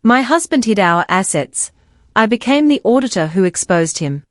My husband hid our assets. I became the auditor who exposed him.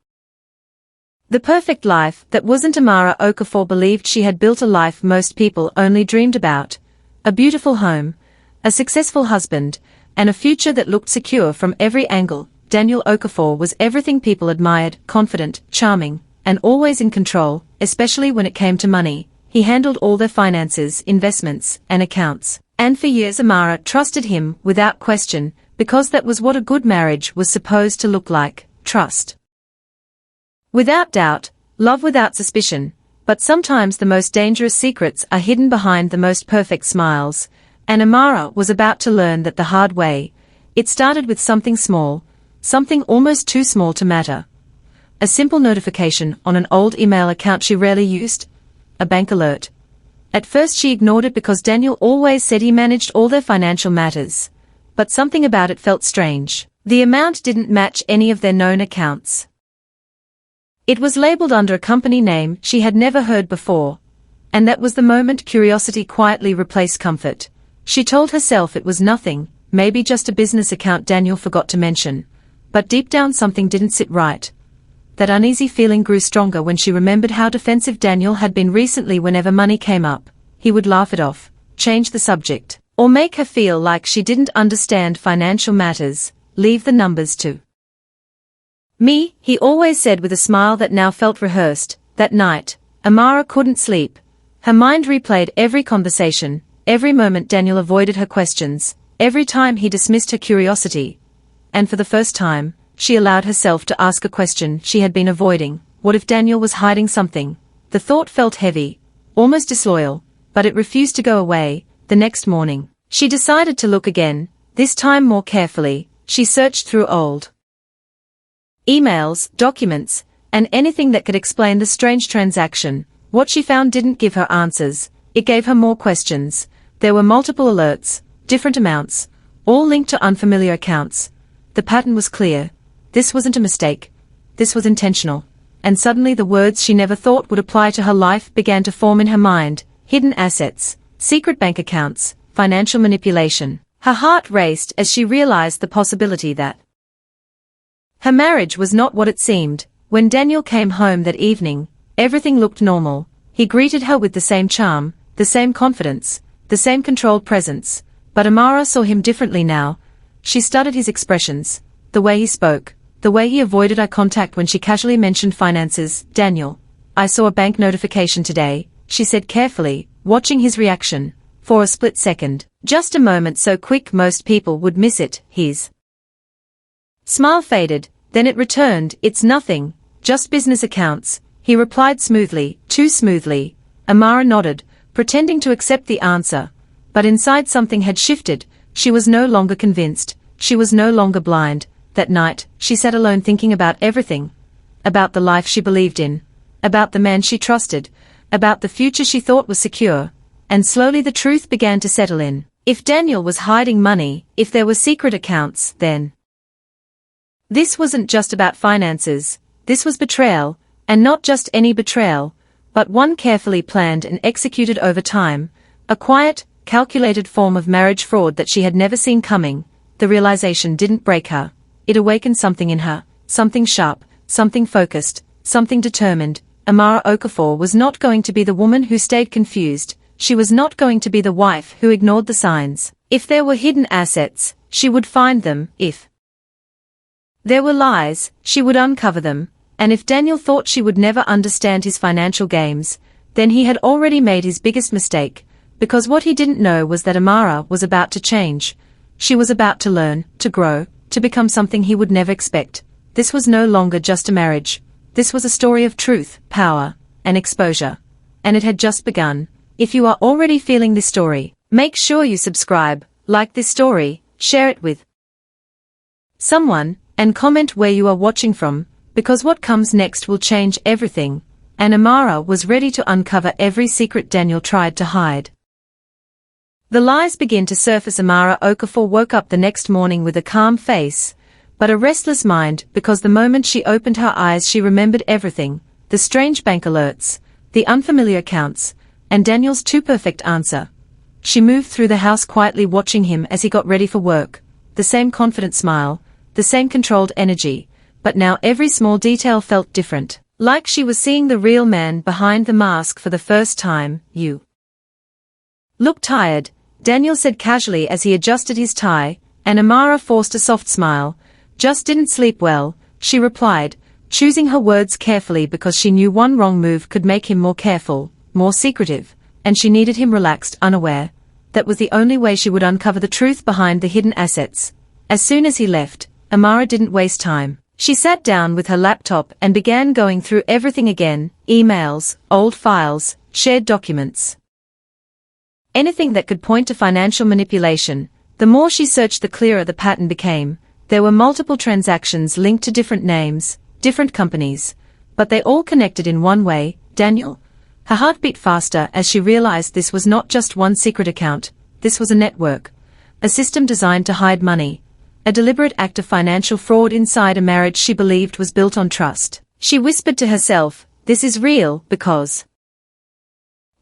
The perfect life that wasn't. Amara Okafor believed she had built a life most people only dreamed about. A beautiful home, a successful husband, and a future that looked secure from every angle. Daniel Okafor was everything people admired: confident, charming, and always in control, especially when it came to money. He handled all their finances, investments, and accounts. And for years Amara trusted him without question, because that was what a good marriage was supposed to look like: trust. Without doubt, love without suspicion. But sometimes the most dangerous secrets are hidden behind the most perfect smiles, and Amara was about to learn that the hard way. It started with something small, something almost too small to matter. A simple notification on an old email account she rarely used. A bank alert. At first she ignored it because Daniel always said he managed all their financial matters. But something about it felt strange. The amount didn't match any of their known accounts. It was labeled under a company name she had never heard before. And that was the moment curiosity quietly replaced comfort. She told herself it was nothing, maybe just a business account Daniel forgot to mention. But deep down something didn't sit right. That uneasy feeling grew stronger when she remembered how defensive Daniel had been recently. Whenever money came up, he would laugh it off, change the subject, or make her feel like she didn't understand financial matters. Leave the numbers to me, he always said with a smile that now felt rehearsed. That night, Amara couldn't sleep. Her mind replayed every conversation, every moment Daniel avoided her questions, every time he dismissed her curiosity. And for the first time, she allowed herself to ask a question she had been avoiding. What if Daniel was hiding something? The thought felt heavy, almost disloyal, but it refused to go away. The next morning, she decided to look again, this time more carefully. She searched through old emails, documents, and anything that could explain the strange transaction. What she found didn't give her answers, it gave her more questions. There were multiple alerts, different amounts, all linked to unfamiliar accounts. The pattern was clear. This wasn't a mistake. This was intentional. And suddenly the words she never thought would apply to her life began to form in her mind: hidden assets, secret bank accounts, financial manipulation. Her heart raced as she realized the possibility that her marriage was not what it seemed. When Daniel came home that evening, everything looked normal. He greeted her with the same charm, the same confidence, the same controlled presence. But Amara saw him differently now. She studied his expressions, the way he spoke, the way he avoided eye contact when she casually mentioned finances. Daniel, I saw a bank notification today, she said carefully, watching his reaction. For a split second, just a moment so quick most people would miss it, his smile faded, then it returned. It's nothing, just business accounts, he replied smoothly, too smoothly. Amara nodded, pretending to accept the answer. But inside something had shifted. She was no longer convinced, she was no longer blind. That night, she sat alone thinking about everything. About the life she believed in. About the man she trusted. About the future she thought was secure. And slowly the truth began to settle in. If Daniel was hiding money, if there were secret accounts, then this wasn't just about finances. This was betrayal, and not just any betrayal, but one carefully planned and executed over time. A quiet, calculated form of marriage fraud that she had never seen coming. The realization didn't break her. It awakened something in her, something sharp, something focused, something determined. Amara Okafor was not going to be the woman who stayed confused. She was not going to be the wife who ignored the signs. If there were hidden assets, she would find them. If there were lies, she would uncover them. And if Daniel thought she would never understand his financial games, then he had already made his biggest mistake. Because what he didn't know was that Amara was about to change. She was about to learn, to grow, to become something he would never expect. This was no longer just a marriage. This was a story of truth, power, and exposure. And it had just begun. If you are already feeling this story, make sure you subscribe, like this story, share it with someone, and comment where you are watching from, because what comes next will change everything. And Amara was ready to uncover every secret Daniel tried to hide. The lies began to surface. Amara Okafor woke up the next morning with a calm face, but a restless mind, because the moment she opened her eyes she remembered everything: the strange bank alerts, the unfamiliar accounts, and Daniel's too perfect answer. She moved through the house quietly, watching him as he got ready for work. the same confident smile, the same controlled energy, but now every small detail felt different. Like she was seeing the real man behind the mask for the first time. "You look tired," Daniel said casually as he adjusted his tie, and Amara forced a soft smile. "Just didn't sleep well," she replied, choosing her words carefully because she knew one wrong move could make him more careful, more secretive, and she needed him relaxed, unaware. That was the only way she would uncover the truth behind the hidden assets. As soon as he left, Amara didn't waste time. She sat down with her laptop and began going through everything again: emails, old files, shared documents. Anything that could point to financial manipulation. The more she searched, the clearer the pattern became. There were multiple transactions linked to different names, different companies, but they all connected in one way: Daniel. Her heart beat faster as she realized this was not just one secret account, this was a network. A system designed to hide money. A deliberate act of financial fraud inside a marriage she believed was built on trust. She whispered to herself, "This is real," because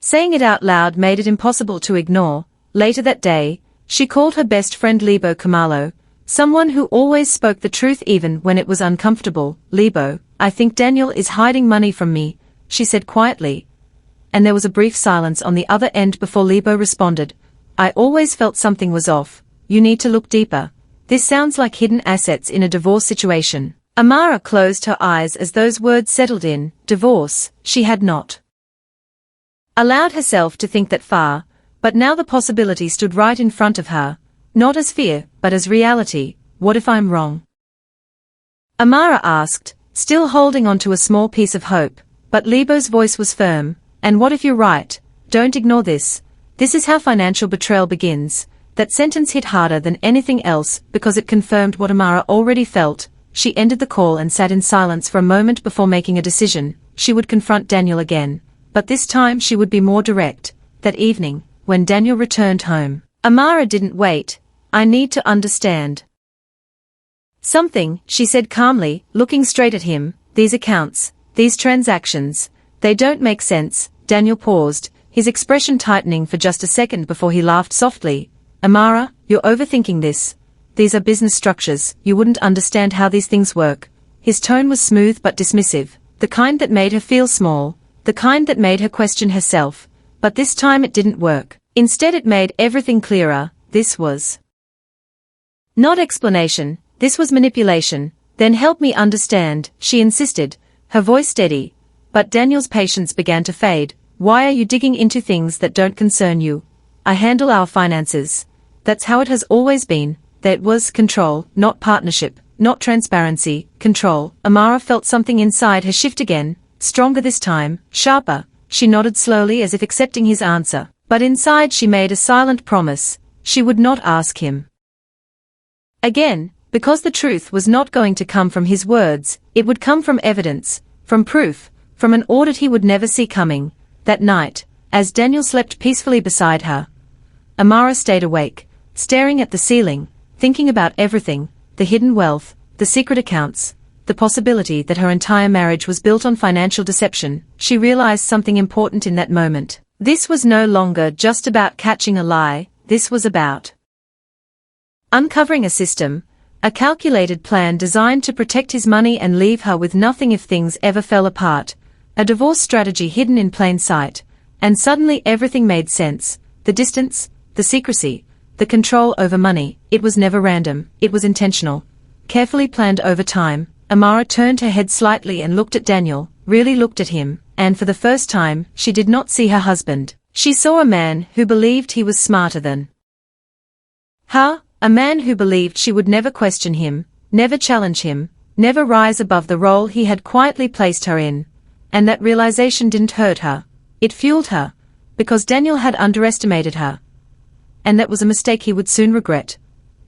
saying it out loud made it impossible to ignore. Later that day, she called her best friend Lebo Kamalo, someone who always spoke the truth even when it was uncomfortable. "Lebo, I think Daniel is hiding money from me," she said quietly. And there was a brief silence on the other end before Lebo responded, "I always felt something was off. You need to look deeper. This sounds like hidden assets in a divorce situation." Amara closed her eyes as those words settled in. Divorce, she had not allowed herself to think that far, but now the possibility stood right in front of her, not as fear, but as reality. "What if I'm wrong?" Amara asked, still holding on to a small piece of hope, but Lebo's voice was firm. "And what if you're right? Don't ignore this. This is how financial betrayal begins." That sentence hit harder than anything else because it confirmed what Amara already felt. She ended the call and sat in silence for a moment before making a decision. She would confront Daniel again, but this time she would be more direct. That evening, when Daniel returned home, Amara didn't wait. "I need to understand something," she said calmly, looking straight at him. "These accounts, these transactions, they don't make sense." Daniel paused, his expression tightening for just a second before he laughed softly. "Amara, you're overthinking this. These are business structures. You wouldn't understand how these things work." His tone was smooth but dismissive, the kind that made her feel small, the kind that made her question herself. But this time it didn't work. Instead it made everything clearer. This was not explanation, this was manipulation. "Then help me understand," she insisted, her voice steady. But Daniel's patience began to fade. "Why are you digging into things that don't concern you? I handle our finances. That's how it has always been." That was control, not partnership, not transparency, control. Amara felt something inside her shift again, stronger this time, sharper. She nodded slowly as if accepting his answer, but inside she made a silent promise. She would not ask him again, because the truth was not going to come from his words, it would come from evidence, from proof, from an audit he would never see coming. That night, as Daniel slept peacefully beside her, Amara stayed awake, staring at the ceiling, thinking about everything: the hidden wealth, the secret accounts, the possibility that her entire marriage was built on financial deception. She realized something important in that moment. This was no longer just about catching a lie, this was about uncovering a system, a calculated plan designed to protect his money and leave her with nothing if things ever fell apart. A divorce strategy hidden in plain sight. And suddenly everything made sense. The distance, the secrecy, the control over money. It was never random, it was intentional. Carefully planned over time. Amara turned her head slightly and looked at Daniel, really looked at him, and for the first time, she did not see her husband. She saw a man who believed he was smarter than her, a man who believed she would never question him, never challenge him, never rise above the role he had quietly placed her in. And that realization didn't hurt her. It fueled her, because Daniel had underestimated her. And that was a mistake he would soon regret.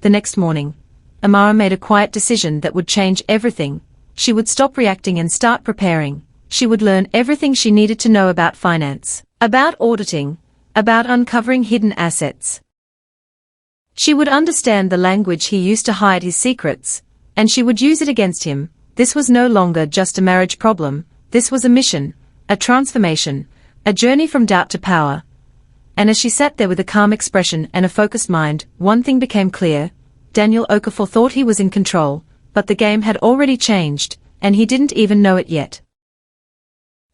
The next morning, Amara made a quiet decision that would change everything. She would stop reacting and start preparing. She would learn everything she needed to know about finance, about auditing, about uncovering hidden assets. She would understand the language he used to hide his secrets, and she would use it against him. This was no longer just a marriage problem. This was a mission, a transformation, a journey from doubt to power. And as she sat there with a calm expression and a focused mind, one thing became clear: Daniel Okafor thought he was in control, but the game had already changed, and he didn't even know it yet.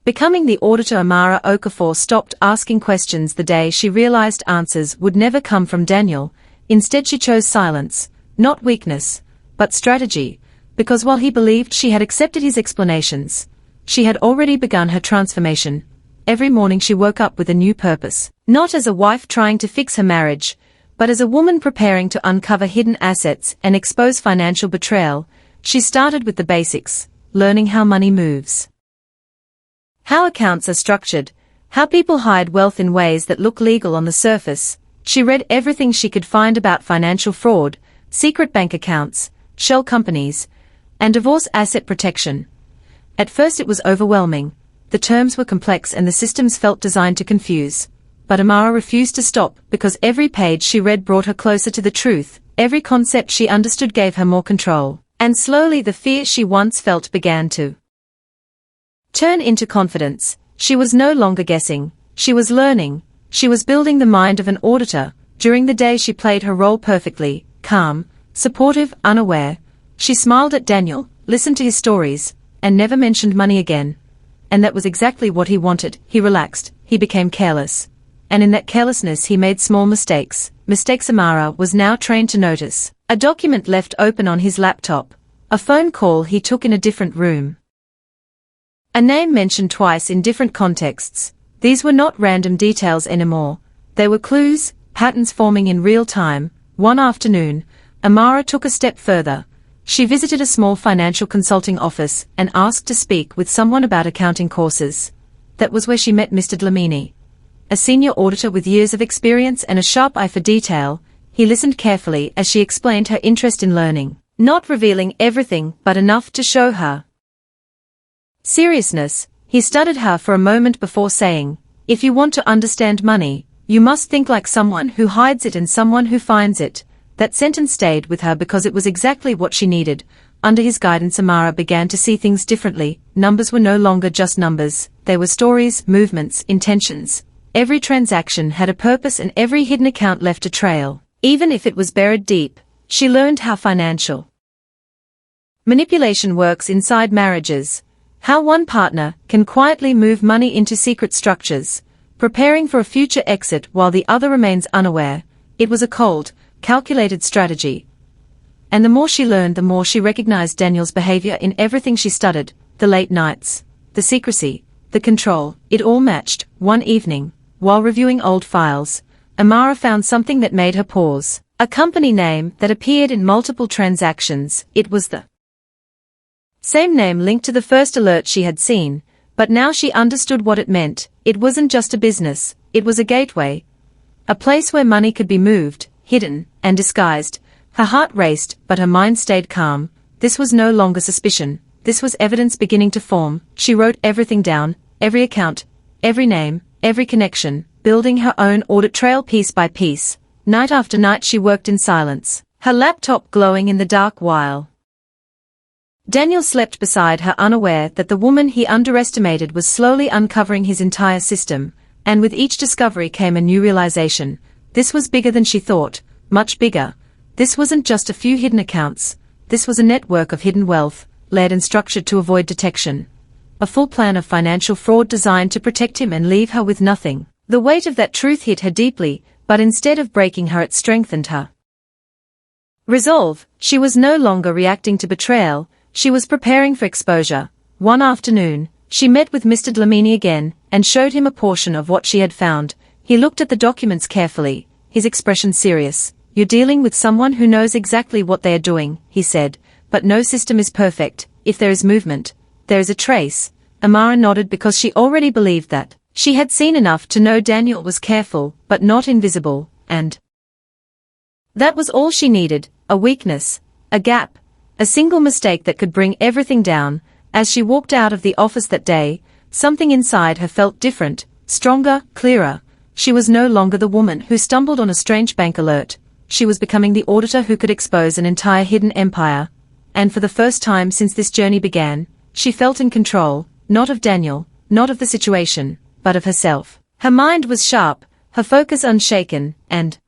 Becoming the auditor, Amara Okafor stopped asking questions the day she realized answers would never come from Daniel. Instead she chose silence, not weakness, but strategy, because while he believed she had accepted his explanations, she had already begun her transformation. Every morning she woke up with a new purpose, not as a wife trying to fix her marriage, but as a woman preparing to uncover hidden assets and expose financial betrayal. She started with the basics, learning how money moves, how accounts are structured, how people hide wealth in ways that look legal on the surface. She read everything she could find about financial fraud, secret bank accounts, shell companies, and divorce asset protection. At first it was overwhelming. The terms were complex and the systems felt designed to confuse. But Amara refused to stop, because every page she read brought her closer to the truth. Every concept she understood gave her more control. And slowly the fear she once felt began to turn into confidence. She was no longer guessing. She was learning. She was building the mind of an auditor. During the day she played her role perfectly, calm, supportive, unaware. She smiled at Daniel, listened to his stories, and never mentioned money again. And that was exactly what he wanted. He relaxed, he became careless. And in that carelessness he made small mistakes. Mistakes Amara was now trained to notice. A document left open on his laptop. A phone call he took in a different room. A name mentioned twice in different contexts. These were not random details anymore. They were clues, patterns forming in real time. One afternoon, Amara took a step further. She visited a small financial consulting office and asked to speak with someone about accounting courses. That was where she met Mr. Dlamini, a senior auditor with years of experience and a sharp eye for detail. He listened carefully as she explained her interest in learning, not revealing everything but enough to show her seriousness. He studied her for a moment before saying, "If you want to understand money, you must think like someone who hides it and someone who finds it." That sentence stayed with her because it was exactly what she needed. Under his guidance Amara began to see things differently. Numbers were no longer just numbers. They were stories, movements, intentions. Every transaction had a purpose and every hidden account left a trail. Even if it was buried deep, she learned how financial manipulation works inside marriages. How one partner can quietly move money into secret structures, preparing for a future exit while the other remains unaware. It was a cold, calculated strategy. And the more she learned, the more she recognized Daniel's behavior in everything she studied. The late nights, the secrecy, the control, it all matched. One evening, while reviewing old files, Amara found something that made her pause. A company name that appeared in multiple transactions. It was the same name linked to the first alert she had seen, but now she understood what it meant. It wasn't just a business, it was a gateway. A place where money could be moved, hidden, and disguised. Her heart raced, but her mind stayed calm. This was no longer suspicion. This was evidence beginning to form. She wrote everything down, every account, every name, every connection, building her own audit trail piece by piece. Night after night she worked in silence, her laptop glowing in the dark while Daniel slept beside her, unaware that the woman he underestimated was slowly uncovering his entire system. And with each discovery came a new realization. This was bigger than she thought, much bigger. This wasn't just a few hidden accounts. This was a network of hidden wealth, led and structured to avoid detection. A full plan of financial fraud designed to protect him and leave her with nothing. The weight of that truth hit her deeply, but instead of breaking her, it strengthened her resolve. She was no longer reacting to betrayal, she was preparing for exposure. One afternoon, she met with Mr. Dlamini again, and showed him a portion of what she had found. He looked at the documents carefully, his expression serious. "You're dealing with someone who knows exactly what they are doing," he said, "but no system is perfect. If there is movement, there is a trace." Amara nodded because she already believed that. She had seen enough to know Daniel was careful, but not invisible, and that was all she needed. A weakness, a gap, a single mistake that could bring everything down. As she walked out of the office that day, something inside her felt different, stronger, clearer. She was no longer the woman who stumbled on a strange bank alert. She was becoming the auditor who could expose an entire hidden empire. And for the first time since this journey began, she felt in control, not of Daniel, not of the situation, but of herself. Her mind was sharp, her focus unshaken, and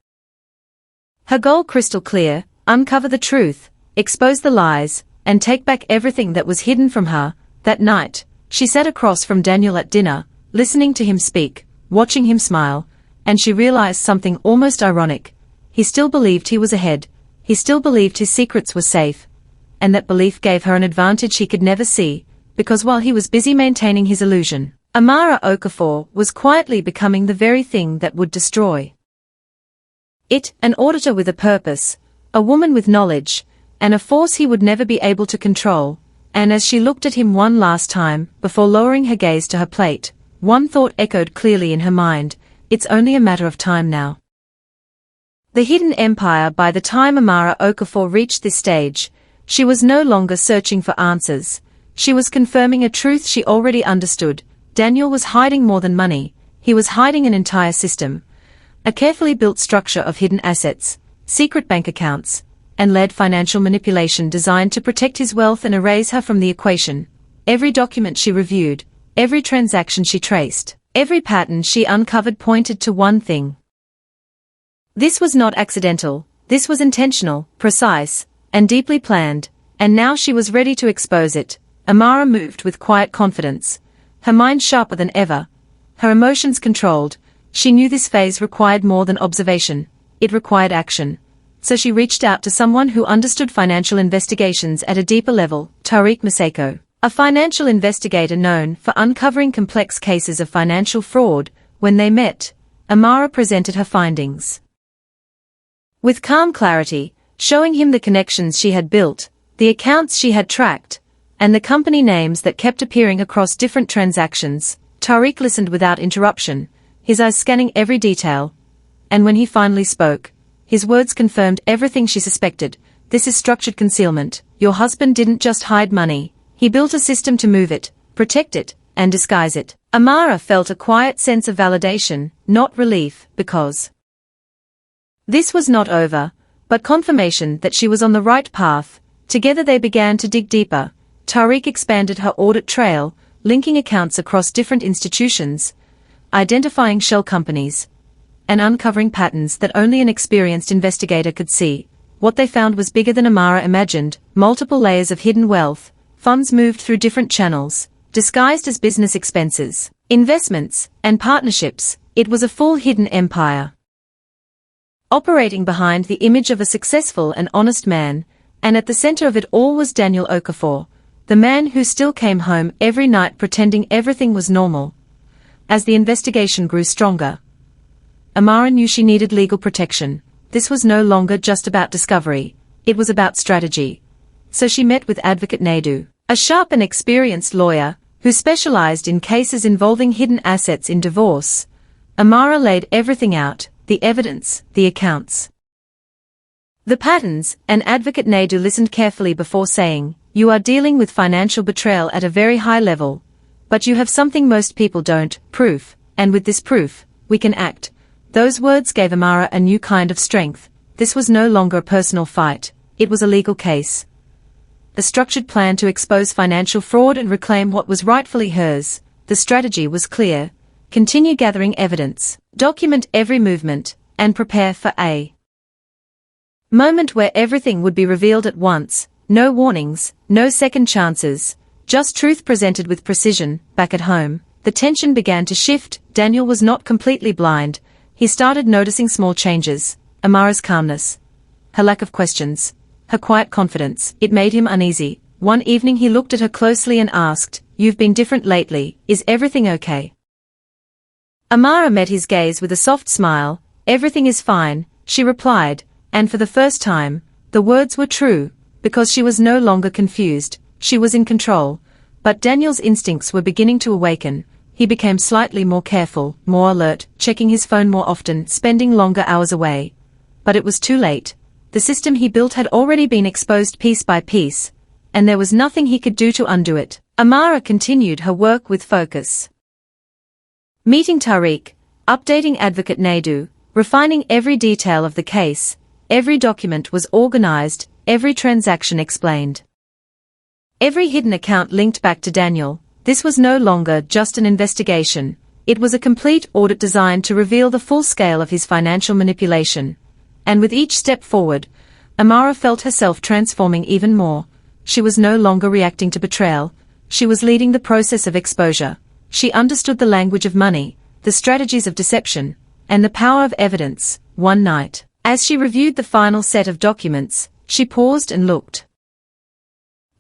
her goal crystal clear. uncover the truth, expose the lies, and take back everything that was hidden from her. That night, she sat across from Daniel at dinner, listening to him speak, watching him smile, and she realized something almost ironic. He still believed he was ahead, he still believed his secrets were safe, and that belief gave her an advantage he could never see, because while he was busy maintaining his illusion, Amara Okafor was quietly becoming the very thing that would destroy it, an auditor with a purpose, a woman with knowledge, and a force he would never be able to control. And as she looked at him one last time, before lowering her gaze to her plate, one thought echoed clearly in her mind: it's only a matter of time now. The hidden empire. By the time Amara Okafor reached this stage, she was no longer searching for answers. She was confirming a truth she already understood. Daniel was hiding more than money, he was hiding an entire system. A carefully built structure of hidden assets, secret bank accounts, and led financial manipulation designed to protect his wealth and erase her from the equation. Every document she reviewed, every transaction she traced, every pattern she uncovered pointed to one thing. This was not accidental, this was intentional, precise, and deeply planned, and now she was ready to expose it. Amara moved with quiet confidence, her mind sharper than ever, her emotions controlled. She knew this phase required more than observation, it required action. So she reached out to someone who understood financial investigations at a deeper level, Tariq Maseko, a financial investigator known for uncovering complex cases of financial fraud. When they met, Amara presented her findings with calm clarity, showing him the connections she had built, the accounts she had tracked, and the company names that kept appearing across different transactions. Tariq listened without interruption, his eyes scanning every detail. And when he finally spoke, his words confirmed everything she suspected. This is structured concealment. Your husband didn't just hide money, he built a system to move it, protect it, and disguise it. Amara felt a quiet sense of validation, not relief, because this was not over, but confirmation that she was on the right path. Together they began to dig deeper. Tariq expanded her audit trail, linking accounts across different institutions, identifying shell companies, and uncovering patterns that only an experienced investigator could see. What they found was bigger than Amara imagined: multiple layers of hidden wealth, funds moved through different channels, disguised as business expenses, investments, and partnerships. It was a full hidden empire, operating behind the image of a successful and honest man, and at the center of it all was Daniel Okafor, the man who still came home every night pretending everything was normal. As the investigation grew stronger, Amara knew she needed legal protection. This was no longer just about discovery, it was about strategy. So she met with Advocate Naidu, a sharp and experienced lawyer, who specialized in cases involving hidden assets in divorce. Amara laid everything out: the evidence, the accounts, the patterns, and Advocate Naidu listened carefully before saying, "You are dealing with financial betrayal at a very high level. But you have something most people don't: proof, and with this proof, we can act." Those words gave Amara a new kind of strength. This was no longer a personal fight, it was a legal case. A structured plan to expose financial fraud and reclaim what was rightfully hers. The strategy was clear: continue gathering evidence, document every movement, and prepare for a moment where everything would be revealed at once. No warnings, no second chances, just truth presented with precision. Back at home, the tension began to shift. Daniel was not completely blind. He started noticing small changes: Amara's calmness, her lack of questions, her quiet confidence. It made him uneasy. One evening he looked at her closely and asked, "You've been different lately, is everything okay?" Amara met his gaze with a soft smile. "Everything is fine," she replied, and for the first time, the words were true, because she was no longer confused, she was in control. But Daniel's instincts were beginning to awaken. He became slightly more careful, more alert, checking his phone more often, spending longer hours away. But it was too late. The system he built had already been exposed piece by piece, and there was nothing he could do to undo it. Amara continued her work with focus, meeting Tariq, updating Advocate Naidu, refining every detail of the case. Every document was organized, every transaction explained, every hidden account linked back to Daniel. This was no longer just an investigation, it was a complete audit designed to reveal the full scale of his financial manipulation. And with each step forward, Amara felt herself transforming even more. She was no longer reacting to betrayal. She was leading the process of exposure. She understood the language of money, the strategies of deception, and the power of evidence. One night, as she reviewed the final set of documents, she paused and looked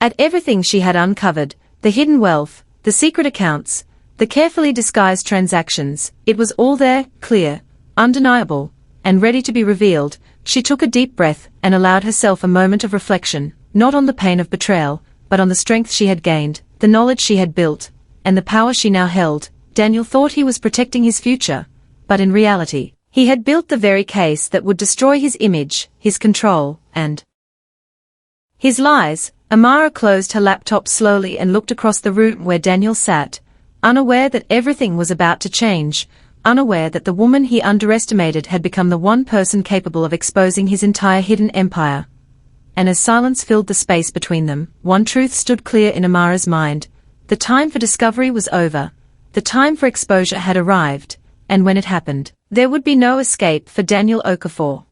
at everything she had uncovered, the hidden wealth, the secret accounts, the carefully disguised transactions. It was all there, clear, undeniable, and ready to be revealed. She took a deep breath and allowed herself a moment of reflection, not on the pain of betrayal, but on the strength she had gained, the knowledge she had built, and the power she now held. Daniel thought he was protecting his future, but in reality, he had built the very case that would destroy his image, his control, and his lies. Amara closed her laptop slowly and looked across the room where Daniel sat, unaware that everything was about to change, unaware that the woman he underestimated had become the one person capable of exposing his entire hidden empire. And as silence filled the space between them, one truth stood clear in Amara's mind. The time for discovery was over. The time for exposure had arrived, and when it happened, there would be no escape for Daniel Okafor.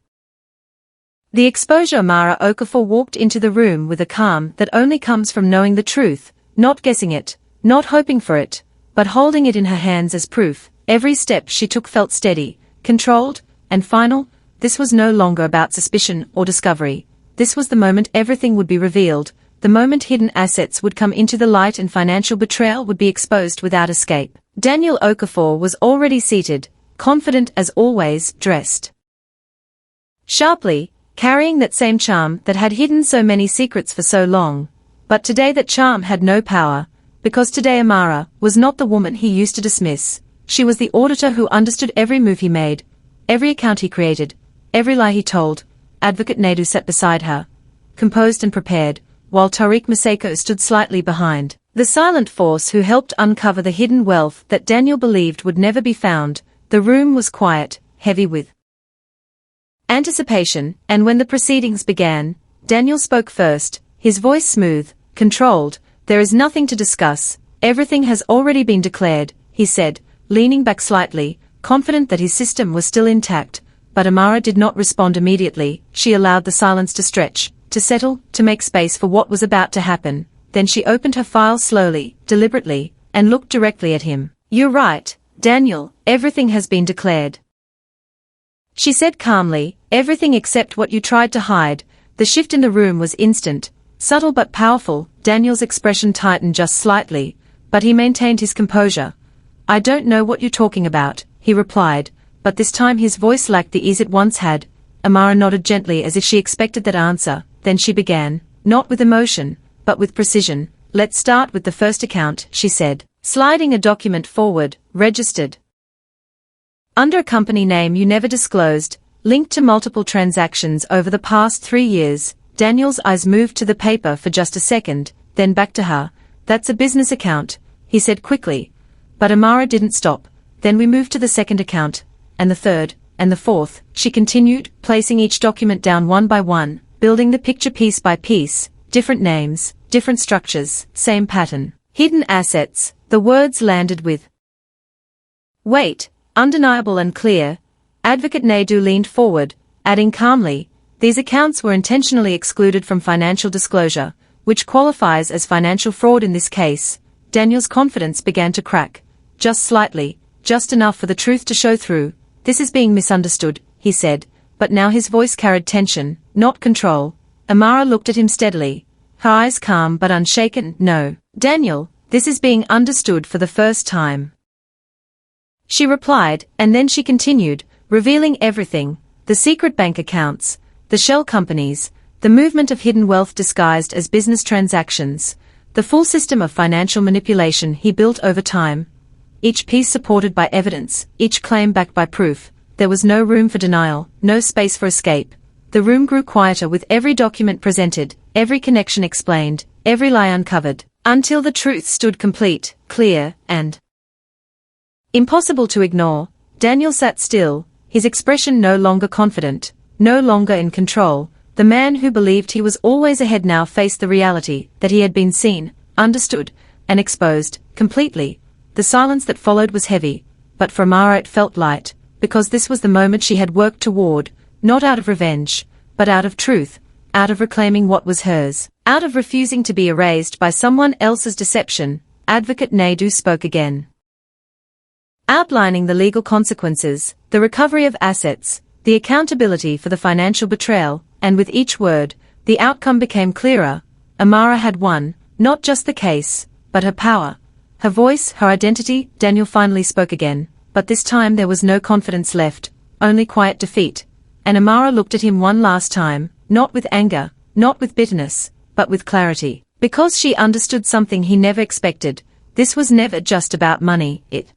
The exposure. Amara Okafor walked into the room with a calm that only comes from knowing the truth, not guessing it, not hoping for it, but holding it in her hands as proof. Every step she took felt steady, controlled, and final. This was no longer about suspicion or discovery. This was the moment everything would be revealed, the moment hidden assets would come into the light and financial betrayal would be exposed without escape. Daniel Okafor was already seated, confident as always, dressed sharply, carrying that same charm that had hidden so many secrets for so long. But today that charm had no power, because today Amara was not the woman he used to dismiss. She was the auditor who understood every move he made, every account he created, every lie he told. Advocate Naidu sat beside her, composed and prepared, while Tariq Maseko stood slightly behind, the silent force who helped uncover the hidden wealth that Daniel believed would never be found. The room was quiet, heavy with anticipation, and when the proceedings began, Daniel spoke first, his voice smooth, controlled. There is nothing to discuss, everything has already been declared, he said, leaning back slightly, confident that his system was still intact. But Amara did not respond immediately. She allowed the silence to stretch, to settle, to make space for what was about to happen. Then she opened her file slowly, deliberately, and looked directly at him. "You're right, Daniel, everything has been declared," she said calmly, "everything except what you tried to hide." The shift in the room was instant, subtle but powerful. Daniel's expression tightened just slightly, but he maintained his composure. "I don't know what you're talking about," he replied, but this time his voice lacked the ease it once had. Amara nodded gently as if she expected that answer, then she began, not with emotion, but with precision. "Let's start with the first account," she said, sliding a document forward, "registered under a company name you never disclosed, linked to multiple transactions over the past 3 years. Daniel's eyes moved to the paper for just a second, then back to her. "That's a business account," he said quickly. But Amara didn't stop. "Then we moved to the second account, and the third, and the fourth," she continued, placing each document down one by one, building the picture piece by piece. Different names, different structures, same pattern. "Hidden assets," the words landed with weight, undeniable and clear. Advocate Naidu leaned forward, adding calmly, "These accounts were intentionally excluded from financial disclosure, which qualifies as financial fraud in this case." Daniel's confidence began to crack, just slightly, just enough for the truth to show through. "This is being misunderstood," he said, but now his voice carried tension, not control. Amara looked at him steadily, her eyes calm but unshaken. "No, Daniel, this is being understood for the first time," she replied, and then she continued, revealing everything: the secret bank accounts, the shell companies, the movement of hidden wealth disguised as business transactions, the full system of financial manipulation he built over time, each piece supported by evidence, each claim backed by proof. There was no room for denial, no space for escape. The room grew quieter with every document presented, every connection explained, every lie uncovered, until the truth stood complete, clear, and impossible to ignore. Daniel sat still, his expression no longer confident, no longer in control. The man who believed he was always ahead now faced the reality that he had been seen, understood, and exposed, completely. The silence that followed was heavy, but for Amara it felt light, because this was the moment she had worked toward, not out of revenge, but out of truth. out of reclaiming what was hers, out of refusing to be erased by someone else's deception, Advocate Naidu spoke again. Outlining the legal consequences, the recovery of assets, the accountability for the financial betrayal, and with each word, the outcome became clearer. Amara had won, not just the case, but her power, her voice, her identity. Daniel finally spoke again, but this time there was no confidence left, only quiet defeat. And Amara looked at him one last time, not with anger, not with bitterness, but with clarity, because she understood something he never expected. This was never just about money, it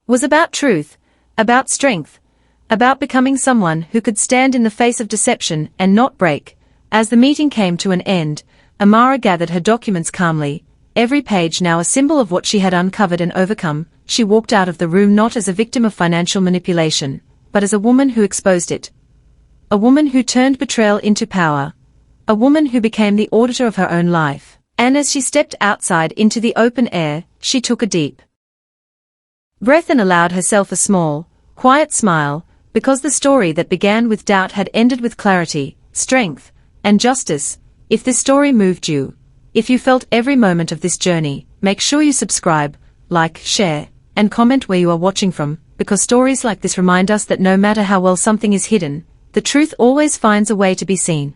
was about truth, about strength, about becoming someone who could stand in the face of deception and not break. As the meeting came to an end, Amara gathered her documents calmly, every page now a symbol of what she had uncovered and overcome. She walked out of the room not as a victim of financial manipulation, but as a woman who exposed it. A woman who turned betrayal into power. A woman who became the auditor of her own life. And as she stepped outside into the open air, she took a deep breath and allowed herself a small, quiet smile, because the story that began with doubt had ended with clarity, strength, and justice. If this story moved you, if you felt every moment of this journey, make sure you subscribe, like, share, and comment where you are watching from, because stories like this remind us that no matter how well something is hidden, the truth always finds a way to be seen.